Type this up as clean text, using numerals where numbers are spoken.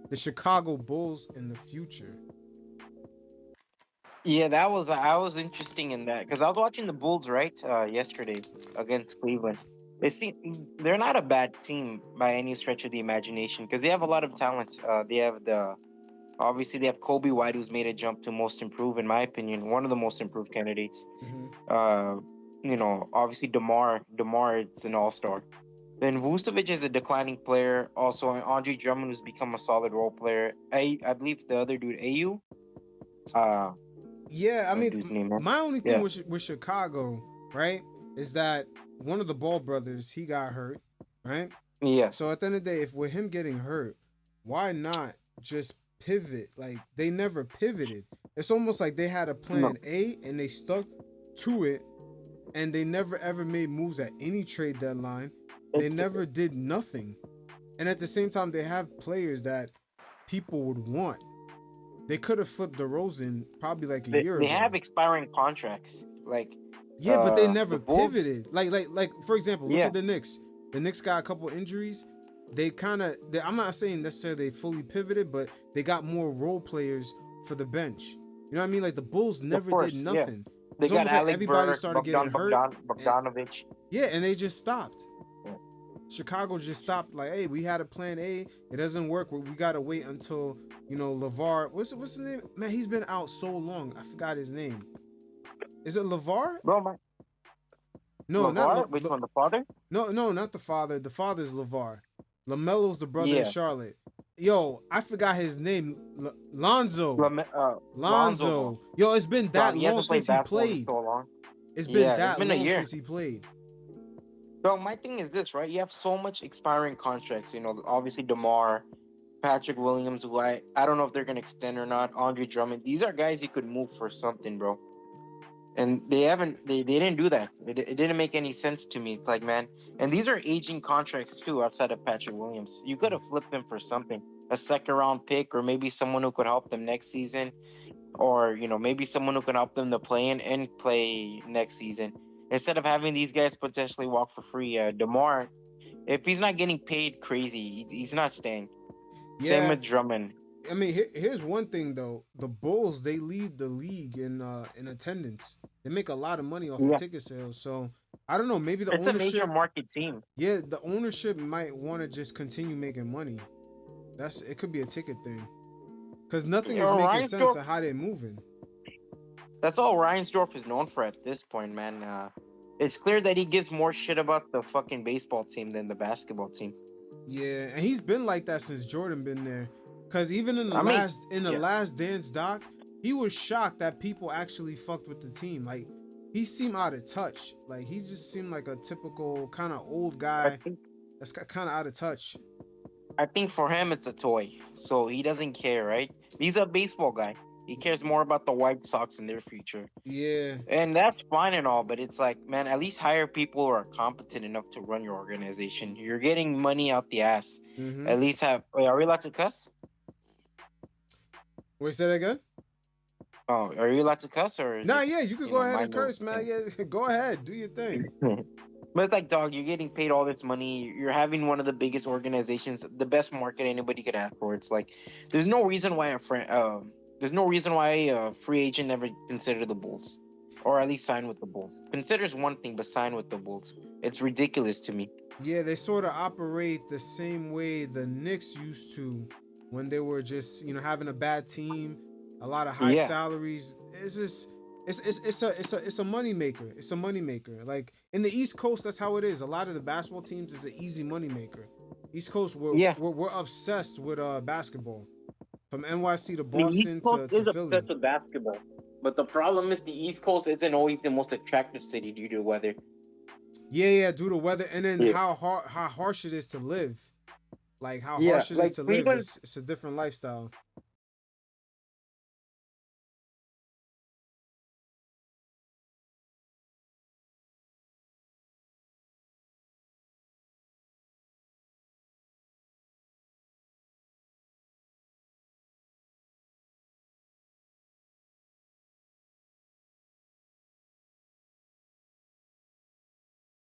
the Chicago Bulls in the future. Yeah, that was I was interesting in that because I was watching the Bulls right yesterday against Cleveland. They seem they're not a bad team by any stretch of the imagination because they have a lot of talent. They have the obviously they have Kobe White who's made a jump to most improved in my opinion, one of the most improved candidates. Hmm. Uh, obviously Demar, it's an all star. Then Vucevic is a declining player. Also, Andre Drummond who's become a solid role player. I believe the other dude, AU. Uh, Yeah, what's I that mean, dude's name, man? my only thing Yeah, with Chicago, right, is that one of the Ball brothers he got hurt, right? yeah. So at the end of the day, if with him getting hurt, why not just pivot? Like they never pivoted. It's almost like they had a plan No, A and they stuck to it, and they never ever made moves at any trade deadline. They it's never did nothing. And at the same time, they have players that people would want. They could have flipped DeRozan probably like a year they ago. have expiring contracts. Like Yeah, but they the never Bulls. pivoted. Like for example, look Yeah, at the Knicks. The Knicks got a couple injuries. They kind of I'm not saying necessarily they fully pivoted, but they got more role players for the bench. You know what I mean? Like the Bulls of never did course. Yeah, nothing. they It's got almost like Alec everybody Burke, started getting hurt and Bogdanovich. yeah, and they just stopped. Yeah. Chicago just stopped like, hey, we had a plan A, it doesn't work. We gotta wait until LeVar. What's his name? Man, he's been out so long. I forgot his name. Is it LeVar? Bro, my No, not Levar, which one? The father? no, not the father. The father's LeVar. LaMelo's the brother in Yeah, Charlotte. Yo, I forgot his name. Lonzo. Lonzo, bro. Lonzo. Yo, it's been Dog, that he long hasn't since played he basketball in played. so long. It's been Yeah, it's that been a long year. since he played. Bro, my thing is this, right? You have so much expiring contracts. Obviously Demar, Patrick Williams, who I don't know if they're gonna extend or not. Andre Drummond. These are guys you could move for something, bro. And they haven't. They didn't do that. It didn't make any sense to me. It's like, man, and these are aging contracts too. Outside of Patrick Williams, you could have flipped them for something, a second round pick, or maybe someone who could help them next season, or maybe someone who can help them to play in and play next season. Instead of having these guys potentially walk for free, Demar, if he's not getting paid crazy, he's not staying. Same Yeah, with Drummond. I mean, here's one thing though. The Bulls they lead the league in attendance. They make a lot of money off of Yeah, ticket sales. So I don't know. Maybe the it's a major ownership, market team. yeah, the ownership might want to just continue making money. It could be a ticket thing because nothing is making sense Reinsdorf, of how they're moving. that's all Reinsdorf is known for at this point, man. It's clear that he gives more shit about the fucking baseball team than the basketball team. Yeah, and he's been like that since Jordan been there. Cause even I mean, in the yeah, last dance doc, he was shocked that people actually fucked with the team. Like he seemed out of touch. Like he just seemed like a typical kind of old I guy think that's kind of out of touch. I think for him it's a toy, so he doesn't care, right? He's a baseball guy. He cares more about the White Sox and their future. Yeah. And that's fine and all, but it's like, man, at least hire people who are competent enough to run your organization. You're getting money out the ass. Mm-hmm. At least have. Wait, are we allowed to cuss? Wait, say that again? Oh, are you allowed to cuss or Nah, yeah, just you could go ahead and minor curse, man. thing? Yeah, go ahead, do your thing. But it's like, dog, you're getting paid all this money. You're having one of the biggest organizations, the best market anybody could ask for. It's like, there's no reason why there's no reason why a free agent never consider the Bulls, or at least sign with the Bulls. Considers one thing, but sign with the Bulls. It's ridiculous to me. Yeah, they sort of operate the same way the Knicks used to when they were just, having a bad team, a lot of high Yeah, salaries. It's just it's a money maker. It's a money maker. Like in the East Coast, that's how it is. A lot of the basketball teams is an easy money maker. East Coast, yeah. we're obsessed with basketball, from NYC to The East Boston Coast to is Philly. obsessed with basketball, but the problem is the East Coast isn't always the most attractive city due to weather. Yeah, yeah, due to weather, and then Yeah, how harsh it is to live. Like how yeah. harsh it is Like to live. Cleveland It's a different lifestyle.